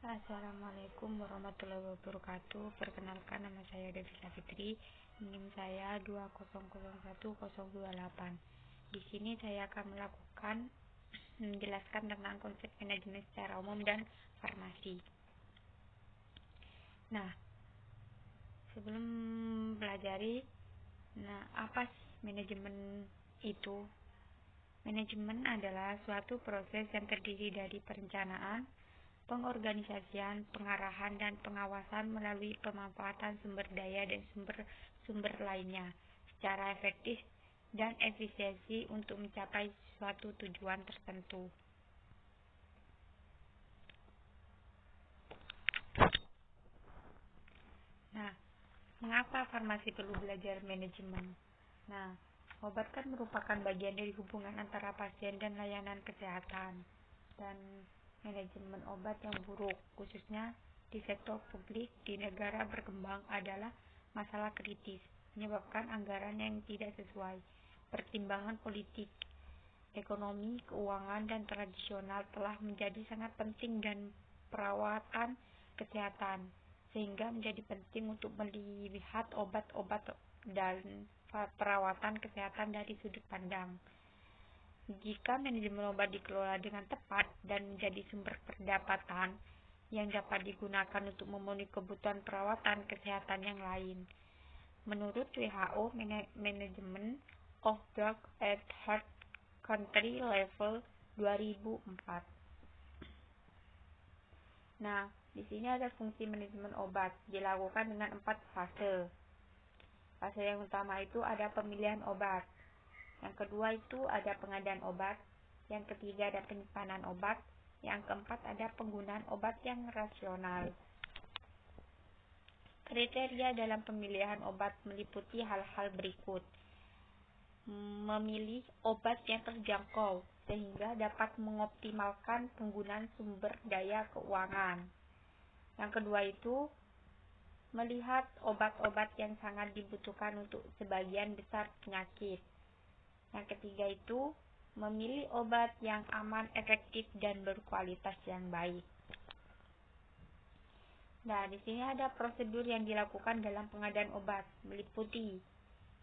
Assalamualaikum warahmatullahi wabarakatuh. Perkenalkan, nama saya Devisa Fitri. NIM saya 2001028. Di sini saya akan menjelaskan tentang konsep manajemen secara umum dan farmasi. Nah, sebelum pelajari, apa sih manajemen itu? Manajemen adalah suatu proses yang terdiri dari perencanaan, pengorganisasian, pengarahan, dan pengawasan melalui pemanfaatan sumber daya dan sumber-sumber lainnya secara efektif dan efisiensi untuk mencapai suatu tujuan tertentu. Nah, mengapa farmasi perlu belajar manajemen? Nah, obat kan merupakan bagian dari hubungan antara pasien dan layanan kesehatan, dan manajemen obat yang buruk, khususnya di sektor publik di negara berkembang, adalah masalah kritis, menyebabkan anggaran yang tidak sesuai, pertimbangan politik, ekonomi, keuangan, dan tradisional telah menjadi sangat penting dan perawatan kesehatan, sehingga menjadi penting untuk melihat obat-obat dan perawatan kesehatan dari sudut pandang. Jika manajemen obat dikelola dengan tepat dan menjadi sumber pendapatan yang dapat digunakan untuk memenuhi kebutuhan perawatan kesehatan yang lain. Menurut WHO, Management of Drug at Heart Country Level 2004. Nah, di sini ada fungsi manajemen obat, dilakukan dengan 4 fase. Fase yang utama itu ada pemilihan obat. Yang kedua itu ada pengadaan obat. Yang ketiga ada penyimpanan obat. Yang keempat ada penggunaan obat yang rasional. Kriteria dalam pemilihan obat meliputi hal-hal berikut. Memilih obat yang terjangkau sehingga dapat mengoptimalkan penggunaan sumber daya keuangan. Yang kedua itu melihat obat-obat yang sangat dibutuhkan untuk sebagian besar penyakit. Yang ketiga itu memilih obat yang aman, efektif, dan berkualitas yang baik. Nah, di sini ada prosedur yang dilakukan dalam pengadaan obat, meliputi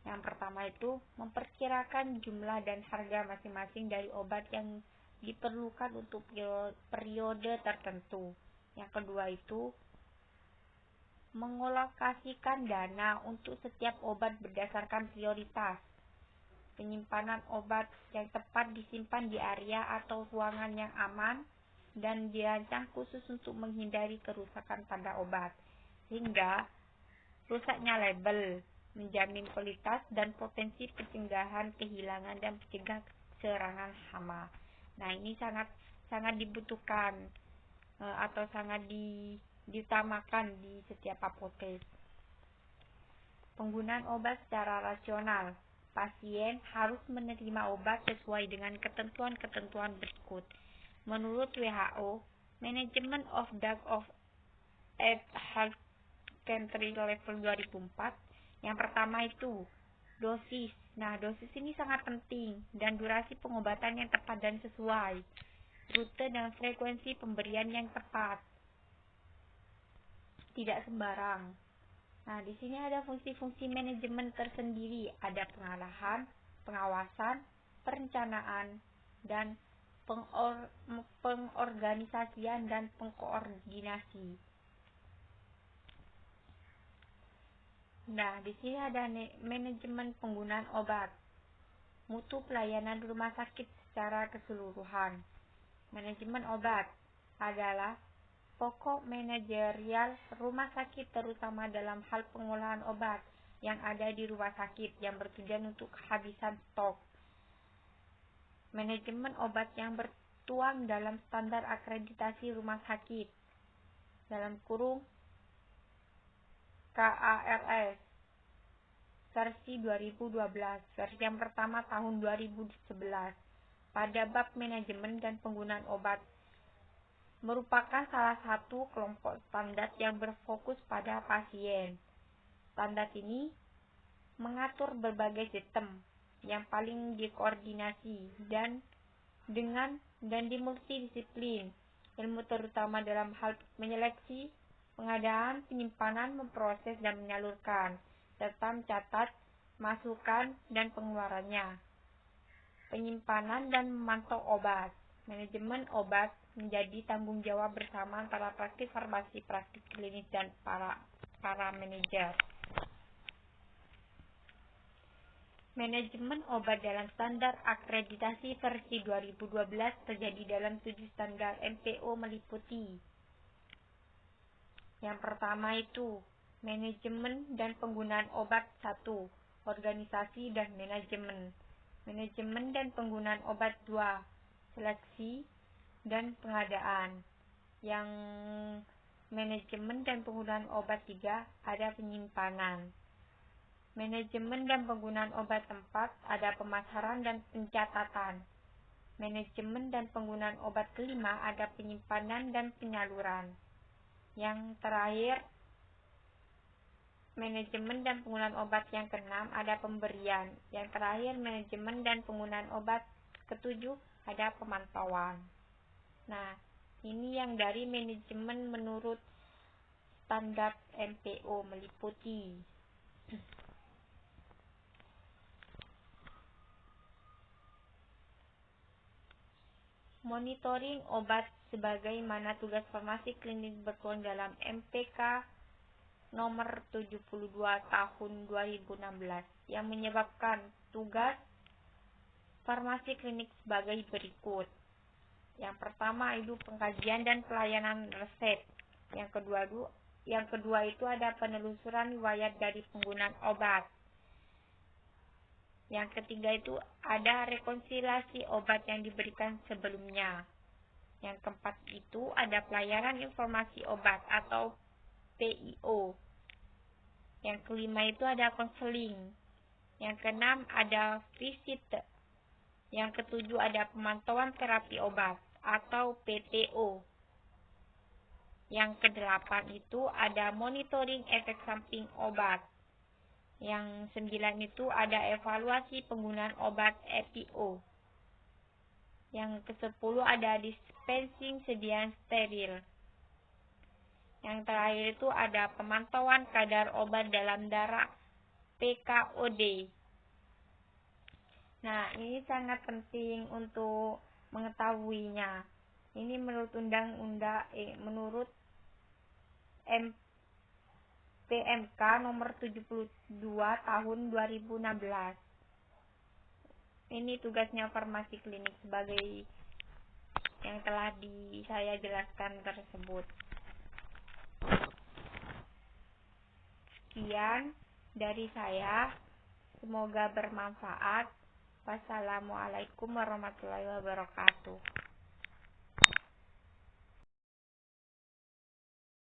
yang pertama itu memperkirakan jumlah dan harga masing-masing dari obat yang diperlukan untuk periode tertentu. Yang kedua itu mengalokasikan dana untuk setiap obat berdasarkan prioritas. Penyimpanan obat yang tepat disimpan di area atau ruangan yang aman dan dirancang khusus untuk menghindari kerusakan pada obat, sehingga rusaknya label, menjamin kualitas dan potensi pencegahan kehilangan dan mencegah serangan hama. Nah, ini sangat dibutuhkan atau sangat diutamakan di setiap apotek. Penggunaan obat secara rasional. Pasien harus menerima obat sesuai dengan ketentuan-ketentuan berikut. Menurut WHO, Management of Drug at Heart Country Level 2004, yang pertama itu dosis. Nah, dosis ini sangat penting dan durasi pengobatan yang tepat dan sesuai. Rute dan frekuensi pemberian yang tepat. Tidak sembarang. Nah, di sini ada fungsi-fungsi manajemen tersendiri, ada pengarahan, pengawasan, perencanaan, dan pengorganisasian dan pengkoordinasi. Nah, di sini ada manajemen penggunaan obat, mutu pelayanan rumah sakit secara keseluruhan. Manajemen obat adalah pokok manajerial rumah sakit, terutama dalam hal pengolahan obat yang ada di rumah sakit yang bertujuan untuk kehabisan stok. Manajemen obat yang bertuang dalam standar akreditasi rumah sakit dalam kurung KARS versi 2012, versi yang pertama tahun 2011 pada bab manajemen dan penggunaan obat, merupakan salah satu kelompok standar yang berfokus pada pasien. Standar ini mengatur berbagai sistem yang paling dikoordinasi dan dimultidisiplin ilmu terutama dalam hal menyeleksi, pengadaan, penyimpanan, memproses dan menyalurkan, serta mencatat masukan dan pengeluarannya. Penyimpanan dan memantau obat. Manajemen obat menjadi tanggung jawab bersama antara praktik farmasi, praktik klinis, dan para manajer. Manajemen obat dalam standar akreditasi versi 2012 terjadi dalam 7 standar MPO meliputi. Yang pertama itu, manajemen dan penggunaan obat 1, organisasi dan manajemen. Manajemen dan penggunaan obat 2, seleksi dan pengadaan. Yang manajemen dan penggunaan obat 3, ada penyimpanan. Manajemen dan penggunaan obat 4, ada pemasaran dan pencatatan. Manajemen dan penggunaan obat kelima, ada penyimpanan dan penyaluran. Yang terakhir, manajemen dan penggunaan obat yang keenam, ada pemberian. Yang terakhir, manajemen dan penggunaan obat ketujuh, ada pemantauan. Nah, ini yang dari manajemen menurut standar MPO meliputi. Monitoring obat sebagaimana tugas farmasi klinis bertuang dalam MPK nomor 72 tahun 2016 yang menyebabkan tugas farmasi klinik sebagai berikut. Yang pertama itu pengkajian dan pelayanan resep. Yang kedua itu ada penelusuran riwayat dari penggunaan obat. Yang ketiga itu ada rekonsiliasi obat yang diberikan sebelumnya. Yang keempat itu ada pelayanan informasi obat atau PIO. Yang kelima itu ada konseling. Yang keenam ada visit. Yang ketujuh ada pemantauan terapi obat atau PTO. Yang kedelapan itu ada monitoring efek samping obat. Yang 9 itu ada evaluasi penggunaan obat EPO. Yang ke-10 ada dispensing sediaan steril. Yang terakhir itu ada pemantauan kadar obat dalam darah PKOD. Nah, ini sangat penting untuk mengetahuinya. Ini menurut menurut PMK nomor 72 tahun 2016. Ini tugasnya farmasi klinik sebagai yang telah saya jelaskan tersebut. Sekian dari saya. Semoga bermanfaat. Wassalamualaikum warahmatullahi wabarakatuh.